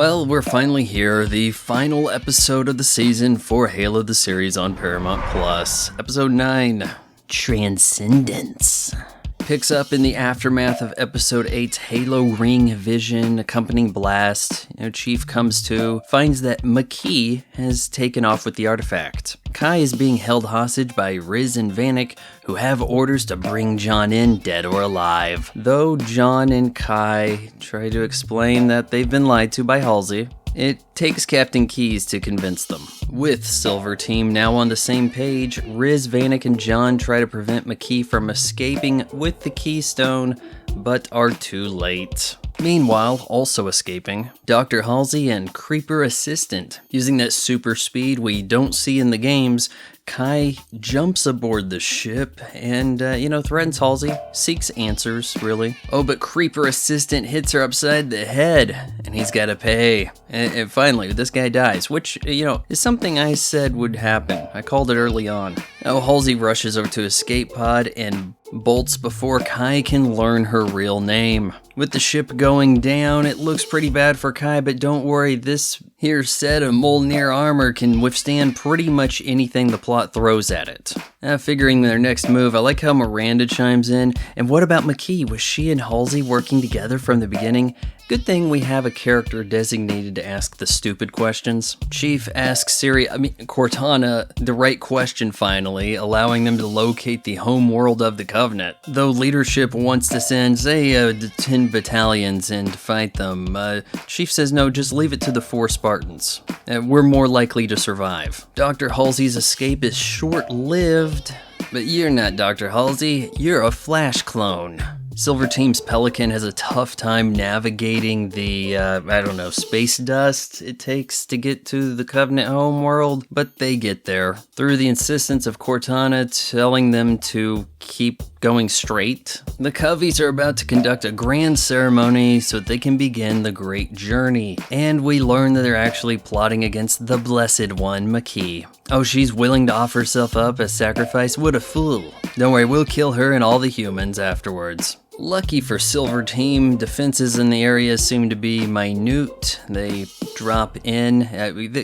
Well, we're finally here, the final episode of the season for Halo the series on Paramount Plus. Episode 9, Transcendence. Picks up in the aftermath of Episode 8's Halo Ring Vision accompanying Blast. Chief comes to, finds that McKee has taken off with the artifact. Kai is being held hostage by Riz and Vanek, who have orders to bring John in dead or alive. Though John and Kai try to explain that they've been lied to by Halsey, it takes Captain Keyes to convince them. With Silver Team now on the same page, Riz, Vanek, and John try to prevent McKee from escaping with the Keystone, but are too late. Meanwhile, also escaping, Dr. Halsey and Creeper Assistant. Using that super speed we don't see in the games, Kai jumps aboard the ship and, threatens Halsey, seeks answers, really. Oh, but Creeper Assistant hits her upside the head, and he's gotta pay. And finally, this guy dies, which, is something I said would happen. I called it early on. Now, Halsey rushes over to escape pod and bolts before Kai can learn her real name. With the ship going down, it looks pretty bad for Kai, but don't worry, this here set of Mjolnir armor can withstand pretty much anything the plot throws at it. Figuring their next move, I like how Miranda chimes in. And what about McKee? Was she and Halsey working together from the beginning? Good thing we have a character designated to ask the stupid questions. Chief asks Cortana the right question finally, allowing them to locate the homeworld of the Covenant. Though leadership wants to send, say, 10 battalions in to fight them, Chief says no, just leave it to the 4 Spartans. We're more likely to survive. Dr. Halsey's escape is short-lived, but you're not Dr. Halsey, you're a Flash clone. Silver Team's Pelican has a tough time navigating the, space dust it takes to get to the Covenant homeworld, but they get there through the insistence of Cortana telling them to keep going straight. The Coveys are about to conduct a grand ceremony so that they can begin the great journey, and we learn that they're actually plotting against the Blessed One, McKee. Oh, she's willing to offer herself up as sacrifice? What a fool. Don't worry, we'll kill her and all the humans afterwards. Lucky for Silver Team, defenses in the area seem to be minute. They drop in.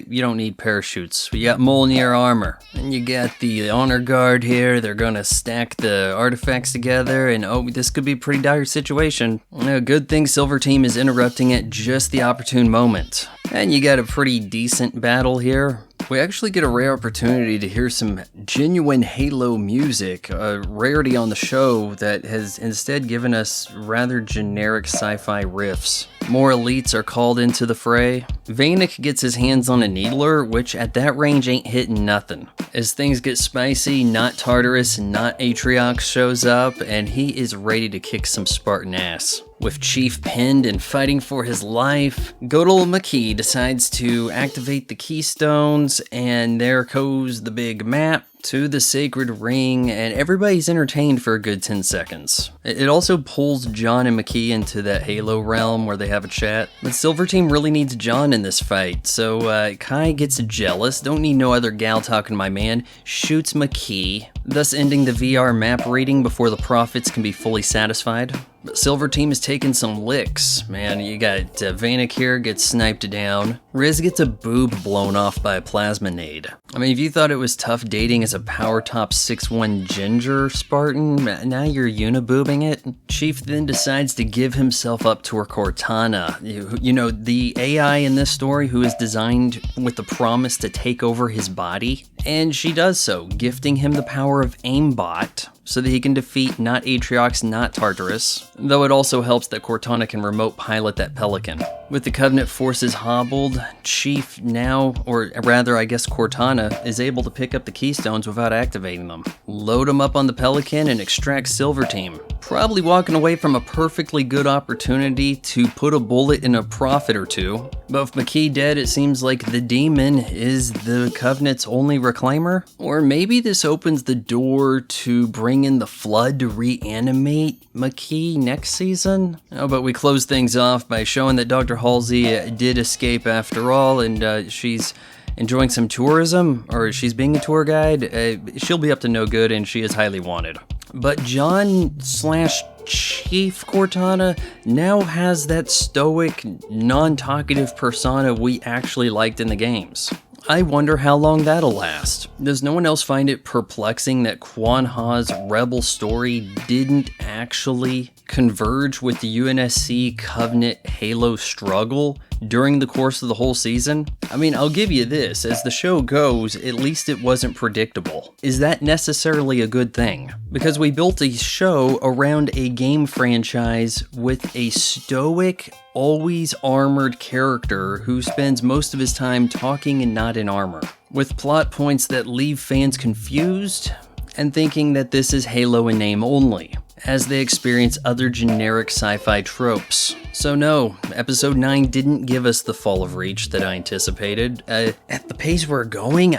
You don't need parachutes. You got Mjolnir armor. And you got the honor guard here. They're gonna stack the artifacts together, and this could be a pretty dire situation. Good thing Silver Team is interrupting at just the opportune moment. And you got a pretty decent battle here. We actually get a rare opportunity to hear some genuine Halo music, a rarity on the show that has instead given us rather generic sci-fi riffs. More elites are called into the fray. Vanek gets his hands on a needler, which at that range ain't hitting nothing. As things get spicy, not Tartarus, not Atriox shows up, and he is ready to kick some Spartan ass. With Chief pinned and fighting for his life, good old McKee decides to activate the Keystones, and there goes the big map to the sacred ring, and everybody's entertained for a good 10 seconds. It also pulls John and McKee into that Halo realm where they have a chat. But Silver Team really needs John in this fight, so Kai gets jealous, don't need no other gal talking to my man, shoots McKee, thus ending the VR map reading before the prophets can be fully satisfied. But Silver Team is taking some licks. Man, you got Vanek here gets sniped down. Riz gets a boob blown off by a plasma nade. If you thought it was tough dating as a power top 6'1" ginger Spartan, now you're uniboobing it. Chief then decides to give himself up to her Cortana. The AI in this story who is designed with the promise to take over his body. And she does so, gifting him the power of aimbot, so that he can defeat not Atriox, not Tartarus, though it also helps that Cortana can remote pilot that Pelican. With the Covenant forces hobbled, Chief now, or rather I guess Cortana, is able to pick up the Keystones without activating them. Load them up on the Pelican and extract Silver Team. Probably walking away from a perfectly good opportunity to put a bullet in a prophet or two. But with McKee dead, it seems like the demon is the Covenant's only reclaimer? Or maybe this opens the door to bring in the Flood to reanimate McKee next season? But we close things off by showing that Dr. Halsey did escape after all, and she's enjoying some tourism, or she's being a tour guide. She'll be up to no good, and she is highly wanted. but John / Chief Cortana now has that stoic, non-talkative persona we actually liked in the games. I wonder how long that'll last. Does no one else find it perplexing that Kwan Ha's rebel story didn't actually converge with the UNSC Covenant Halo struggle during the course of the whole season? I mean, I'll give you this, as the show goes, at least it wasn't predictable. Is that necessarily a good thing? Because we built a show around a game franchise with a stoic, always armored character who spends most of his time talking and not in armor, with plot points that leave fans confused and thinking that this is Halo in name only, as they experience other generic sci-fi tropes. So no, episode 9 didn't give us the fall of Reach that I anticipated. At the pace we're going,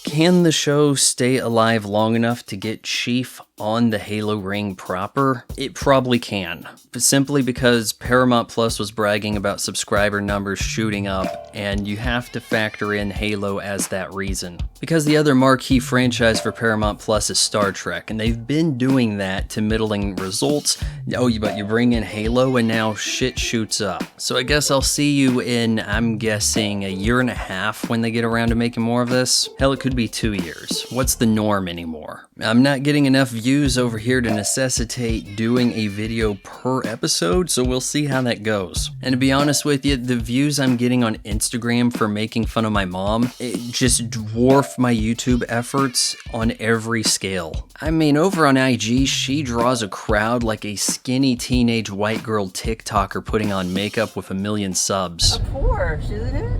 can the show stay alive long enough to get Chief on the Halo ring proper? It probably can, but simply because Paramount Plus was bragging about subscriber numbers shooting up, and you have to factor in Halo as that reason. Because the other marquee franchise for Paramount Plus is Star Trek, and they've been doing that to middling results. But you bring in Halo and now shit shoots up. So I guess I'll see you in, I'm guessing, 1.5 years when they get around to making more of this. Hell, it could be 2 years. What's the norm anymore? I'm not getting enough views over here to necessitate doing a video per episode, so we'll see how that goes. And to be honest with you, the views I'm getting on Instagram for making fun of my mom, it just dwarf my YouTube efforts on every scale. I mean, over on IG, she draws a crowd like a skinny teenage white girl TikToker putting on makeup with 1 million subs. A Porsche, isn't it?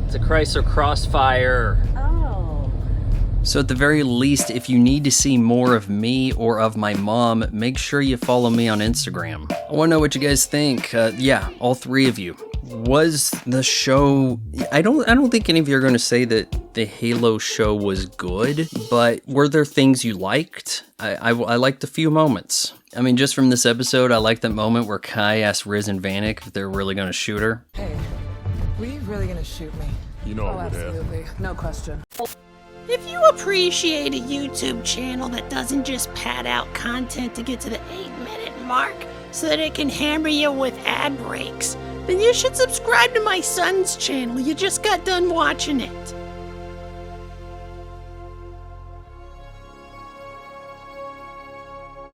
It's a Chrysler Crossfire. So at the very least, if you need to see more of me or of my mom, make sure you follow me on Instagram. I want to know what you guys think. Yeah, all 3 of you. Was the show... I don't think any of you are going to say that the Halo show was good, but were there things you liked? I liked a few moments. I mean, just from this episode, I liked that moment where Kai asked Riz and Vanek if they're really going to shoot her. Hey, were you really gonna shoot me? You know I would have. Absolutely. No question. If you appreciate a YouTube channel that doesn't just pad out content to get to the 8-minute mark so that it can hammer you with ad breaks, then you should subscribe to my son's channel. You just got done watching it.